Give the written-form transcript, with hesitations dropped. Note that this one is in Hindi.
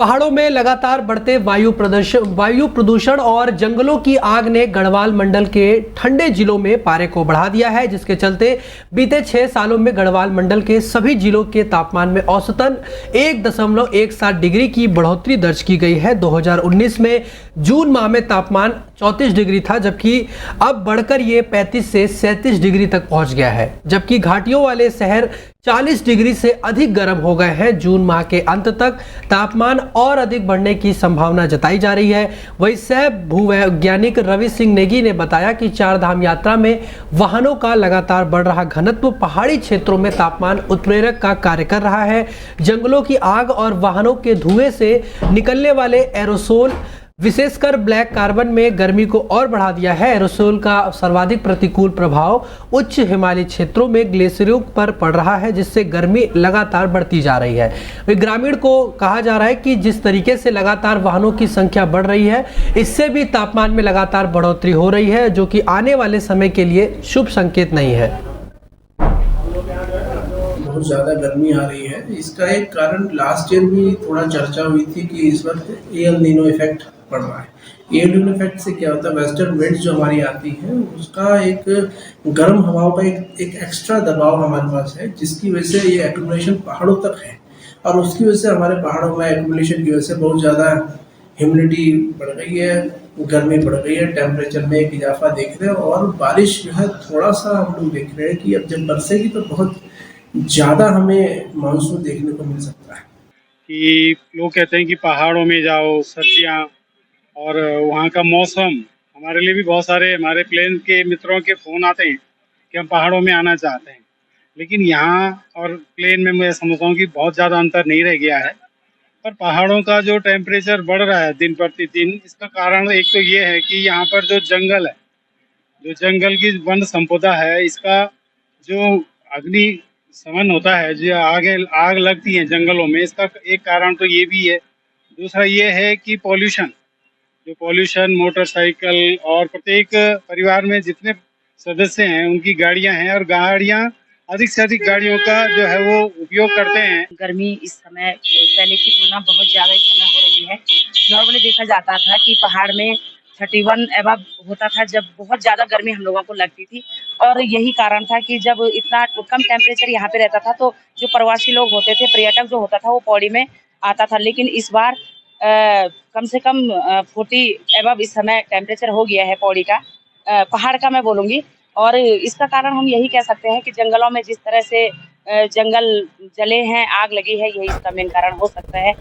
पहाड़ों में लगातार बढ़ते वायु प्रदूषण और जंगलों की आग ने गढ़वाल मंडल के ठंडे जिलों में पारे को बढ़ा दिया है, जिसके चलते बीते 6 सालों में गढ़वाल मंडल के सभी जिलों के तापमान में औसतन 1.17 डिग्री की बढ़ोतरी दर्ज की गई है। 2019 में जून माह में तापमान 34 डिग्री था, जबकि अब बढ़कर ये 35 से 37 डिग्री तक पहुंच गया है। जबकि घाटियों वाले शहर 40 डिग्री से अधिक गर्म हो गए हैं। जून माह के अंत तक तापमान और अधिक बढ़ने की संभावना जताई जा रही है। वहीं सह भूवैज्ञानिक रवि सिंह नेगी ने बताया कि 4 धाम यात्रा में वाहनों का लगातार बढ़ रहा घनत्व पहाड़ी क्षेत्रों में तापमान उत्प्रेरक का कार्य कर रहा है। जंगलों की आग और वाहनों के धुएं से निकलने वाले एरोसोल विशेषकर ब्लैक कार्बन में गर्मी को और बढ़ा दिया है। एरोसोल का सर्वाधिक प्रतिकूल प्रभाव उच्च हिमालयी क्षेत्रों में ग्लेशियरों पर पड़ रहा है, जिससे गर्मी लगातार बढ़ती जा रही है। ग्रामीण को कहा जा रहा है कि जिस तरीके से लगातार वाहनों की संख्या बढ़ रही है, इससे भी तापमान में लगातार बढ़ोतरी हो रही है, जो कि आने वाले समय के लिए शुभ संकेत नहीं है। बहुत ज़्यादा गर्मी आ रही है। इसका एक कारण लास्ट ईयर भी थोड़ा चर्चा हुई थी कि इस वक्त एल नीनो इफेक्ट पड़ रहा है। एल नीनो इफेक्ट से क्या होता है, वेस्टर्न विंड्स जो हमारी आती है उसका एक गर्म हवाओं का एक एक्स्ट्रा दबाव हमारे पास है, जिसकी वजह से ये एक्यूमुलेशन पहाड़ों तक है और उसकी वजह से हमारे पहाड़ों में एक्यूमुलेशन की वजह से बहुत ज़्यादा ह्यूमिडिटी बढ़ गई है, गर्मी बढ़ गई है, टेम्परेचर में एक इजाफा देख रहे हैं और बारिश जो है थोड़ा सा हम लोग देख रहे हैं कि अब जब बरसेगी तो बहुत ज़्यादा हमें मानसून देखने को मिल सकता है। कि लोग कहते हैं कि पहाड़ों में जाओ, सर्दियाँ और वहाँ का मौसम, हमारे लिए भी बहुत सारे हमारे प्लेन के मित्रों के फ़ोन आते हैं कि हम पहाड़ों में आना चाहते हैं, लेकिन यहाँ और प्लेन में मैं समझता हूँ कि बहुत ज़्यादा अंतर नहीं रह गया है। पर पहाड़ों का जो टेम्परेचर बढ़ रहा है दिन प्रतिदिन, इसका कारण एक तो ये है कि यहाँ पर जो जंगल है, जो जंगल की वन संपदा है, इसका जो अग्नि शमन होता है, जो आग लगती है जंगलों में, इसका एक कारण तो ये भी है। दूसरा ये है कि पॉल्यूशन मोटरसाइकिल और प्रत्येक परिवार में जितने सदस्य हैं उनकी गाड़ियां हैं और गाड़ियां अधिक से अधिक गाड़ियों का जो है वो उपयोग करते हैं। गर्मी इस समय पहले की तुलना बहुत ज़्यादा इस समय हो रही है। नॉर्मली देखा जाता था कि पहाड़ में 31 एबव होता था जब बहुत ज़्यादा गर्मी हम लोगों को लगती थी, और यही कारण था कि जब इतना कम टेम्परेचर यहाँ पे रहता था तो जो प्रवासी लोग होते थे, पर्यटक जो होता था, वो पौड़ी में आता था। लेकिन इस बार कम से कम 40 एबव इस समय टेम्परेचर हो गया है पौड़ी का, पहाड़ का मैं बोलूँगी। और इसका कारण हम यही कह सकते हैं कि जंगलों में जिस तरह से जंगल जले हैं, आग लगी है, यही इसका मेन कारण हो सकता है।